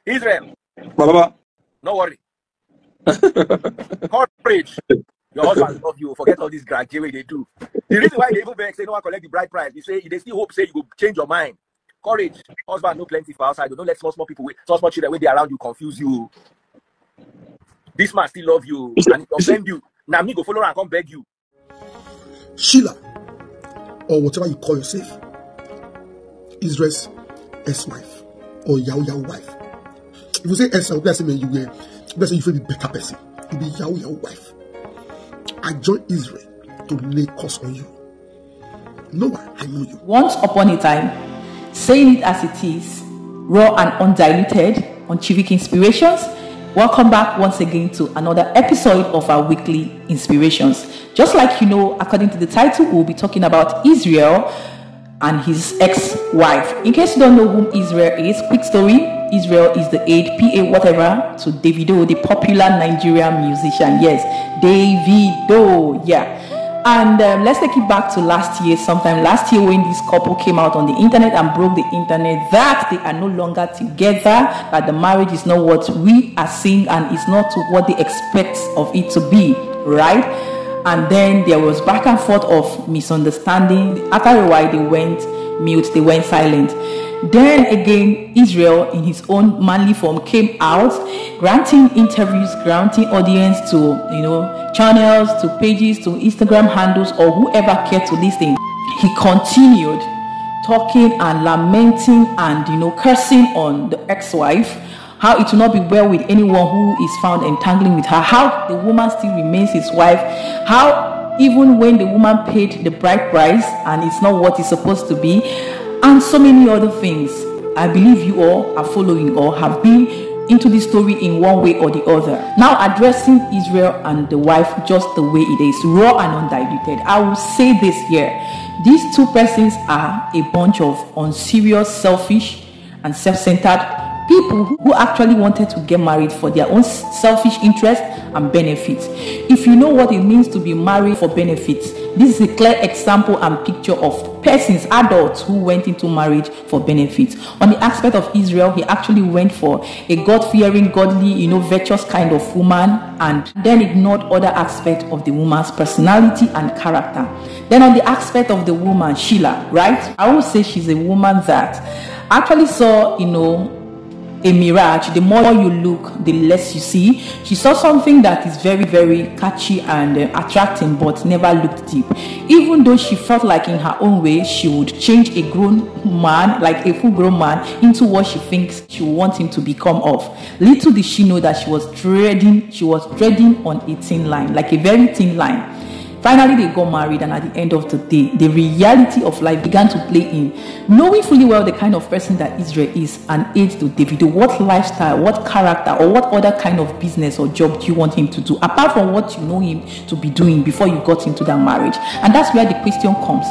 Israel. Baba. No worry. Courage. Your husband love you. Forget all this graduate they do. The reason why they even beg say no one collect the bride price, they still hope say you will change your mind. Courage. Husband no plenty for outside. Don't let small people wait. Small children when they around you confuse you. This man still love you and he offend you. Now me go follow and come beg you. Sheila, or whatever you call yourself, Israel's ex-wife or Yahoo wife. If you say ex-wife, let's say you feel be better person. You be Yahoo wife. I joined Israel to lay curse on you. No one, I know you. Once upon a time, saying it as it is, raw and undiluted, on Chivik Inspirations. Welcome back once again to another episode of our weekly inspirations. Just like you know, according to the title, we'll be talking about Israel and his ex-wife. In case you don't know whom Israel is, quick story. Israel is the aide, PA whatever, to Davido, the popular Nigerian musician. Yes, Davido, yeah. And let's take it back to last year. Sometime last year when this couple came out on the internet and broke the internet that they are no longer together, that the marriage is not what we are seeing and it's not what they expect of it to be, right? And then there was back and forth of misunderstanding. After a while, they went mute, they went silent. Then again, Israel in his own manly form came out, granting interviews, granting audience to, channels, to pages, to Instagram handles, or whoever cared to listen. He continued talking and lamenting and, cursing on the ex-wife, how it will not be well with anyone who is found entangling with her, how the woman still remains his wife, how even when the woman paid the bride price and it's not what it's supposed to be, and so many other things. I believe you all are following or have been into this story in one way or the other. Now addressing Israel and the wife just the way it is, raw and undiluted. I will say this here. These two persons are a bunch of unserious, selfish and self-centered people who actually wanted to get married for their own selfish interest and benefits. If you know what it means to be married for benefits, this is a clear example and picture of persons, adults who went into marriage for benefits. On the aspect of Israel, he actually went for a God-fearing, godly, virtuous kind of woman, and then ignored other aspects of the woman's personality and character. Then on the aspect of the woman, Sheila, right? I would say she's a woman that actually saw, a mirage. The more you look, the less you see. She saw something that is very, very catchy and attracting, but never looked deep. Even though she felt like in her own way, she would change a grown man, like a full-grown man, into what she thinks she would want him to become of. Little did she know that she was treading on a thin line, like a very thin line. Finally, they got married, and at the end of the day, the reality of life began to play in. Knowing fully well the kind of person that Israel is and aid to Davido, what lifestyle, what character, or what other kind of business or job do you want him to do, apart from what you know him to be doing before you got into that marriage? And that's where the question comes.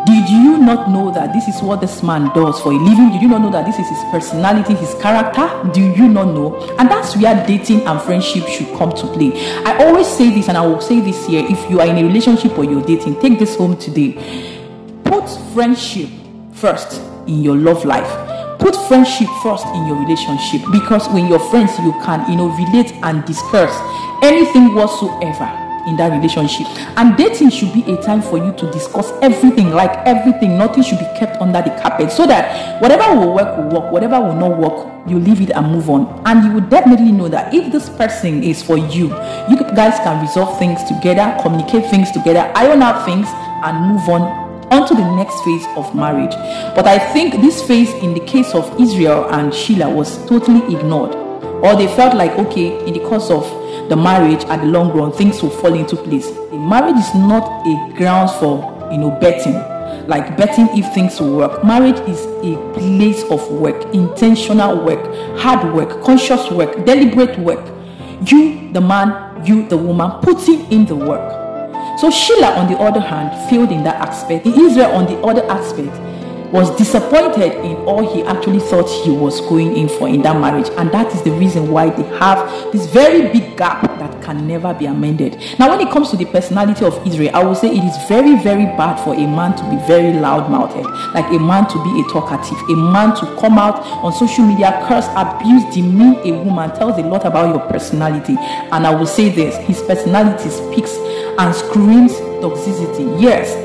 Did you not know that this is what this man does for a living? Did you not know that this is his personality, his character? Do you not know? And that's where dating and friendship should come to play. I always say this, and I will say this here. If you are in a relationship or you're dating, take this home today. Put friendship first in your love life. Put friendship first in your relationship, because when you're friends, you can, relate and discuss anything whatsoever in that relationship. And dating should be a time for you to discuss everything, nothing should be kept under the carpet, so that whatever will work, whatever will not work, you leave it and move on. And you will definitely know that if this person is for you, you guys can resolve things together, communicate things together, iron out things, and move on to the next phase of marriage. But I think this phase in the case of Israel and Sheila was totally ignored, or they felt like, okay, in the course of the marriage at the long run, things will fall into place. A marriage is not a grounds for, betting. Like betting if things will work. Marriage is a place of work, intentional work, hard work, conscious work, deliberate work. You, the man, you, the woman, putting in the work. So Sheila, on the other hand, failed in that aspect. In Israel, on the other aspect, was disappointed in all he actually thought he was going in for in that marriage. And that is the reason why they have this very big gap that can never be amended. Now, when it comes to the personality of Israel, I would say it is very, very bad for a man to be very loud-mouthed, like a man to be a talkative, a man to come out on social media, curse, abuse, demean a woman, tells a lot about your personality. And I will say this, his personality speaks and screams toxicity. Yes,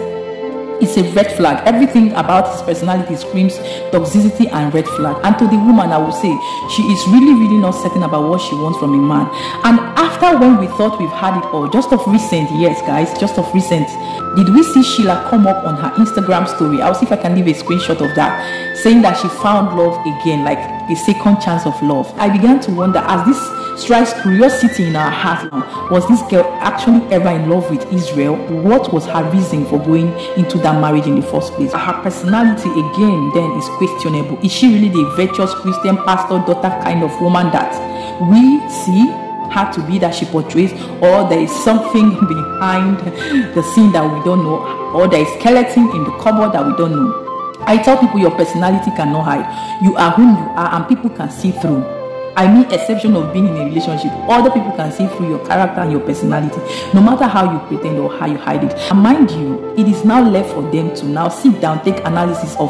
it's a red flag. Everything about his personality screams toxicity and red flag. And to the woman, I will say, she is really, really not certain about what she wants from a man. And after when we thought we've had it all, just of recent, yes guys, just of recent, did we see Sheila come up on her Instagram story? I'll see if I can leave a screenshot of that, saying that she found love again, like a second chance of love. I began to wonder, as this strikes curiosity in our heart now, was this girl actually ever in love with Israel? What was her reason for going into that marriage in the first place? Her personality again then is questionable. Is she really the virtuous Christian pastor daughter kind of woman that we see her to be, that she portrays, or there is something behind the scene that we don't know, or there is skeleton in the cupboard that we don't know? I tell people your personality cannot hide. You are whom you are and people can see through. I mean, exception of being in a relationship, other people can see through your character and your personality, no matter how you pretend or how you hide it. And mind you, it is now left for them to now sit down, take analysis of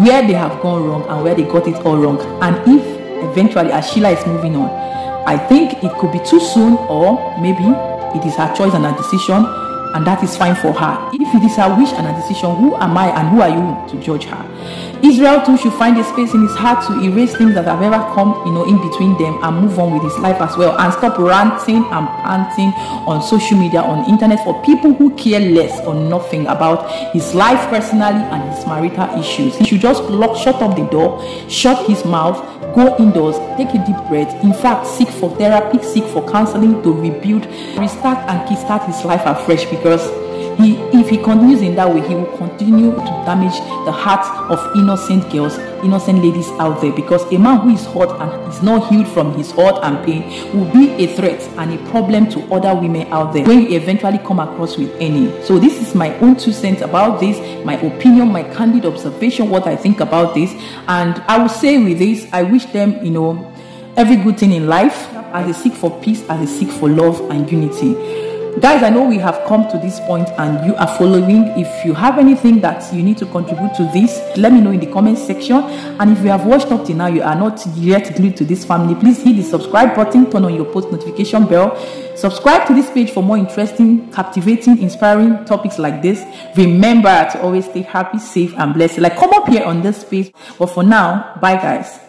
where they have gone wrong and where they got it all wrong. And if eventually, as Sheila is moving on, I think it could be too soon, or maybe it is her choice and her decision, and that is fine for her. If it is her wish and her decision, who am I and who are you to judge her? Israel too should find a space in his heart to erase things that have ever come, in between them, and move on with his life as well, and stop ranting and panting on social media, on internet, for people who care less or nothing about his life personally and his marital issues. He should just shut up the door, shut his mouth, go indoors, take a deep breath. In fact, seek for therapy, seek for counseling to rebuild, restart and kickstart his life afresh, because if he continues in that way, he will continue to damage the hearts of innocent girls, innocent ladies out there. Because a man who is hurt and is not healed from his hurt and pain will be a threat and a problem to other women out there when you eventually come across with any. So this is my own 2 cents about this, my opinion, my candid observation, what I think about this. And I will say with this, I wish them, every good thing in life, as they seek for peace, as they seek for love and unity. Guys, I know we have come to this point and you are following. If you have anything that you need to contribute to this, let me know in the comment section. And if you have watched up till now, you are not yet glued to this family, please hit the subscribe button, turn on your post notification bell, subscribe to this page for more interesting, captivating, inspiring topics like this. Remember to always stay happy, safe and blessed. Like, come up here on this page. But for now, bye guys.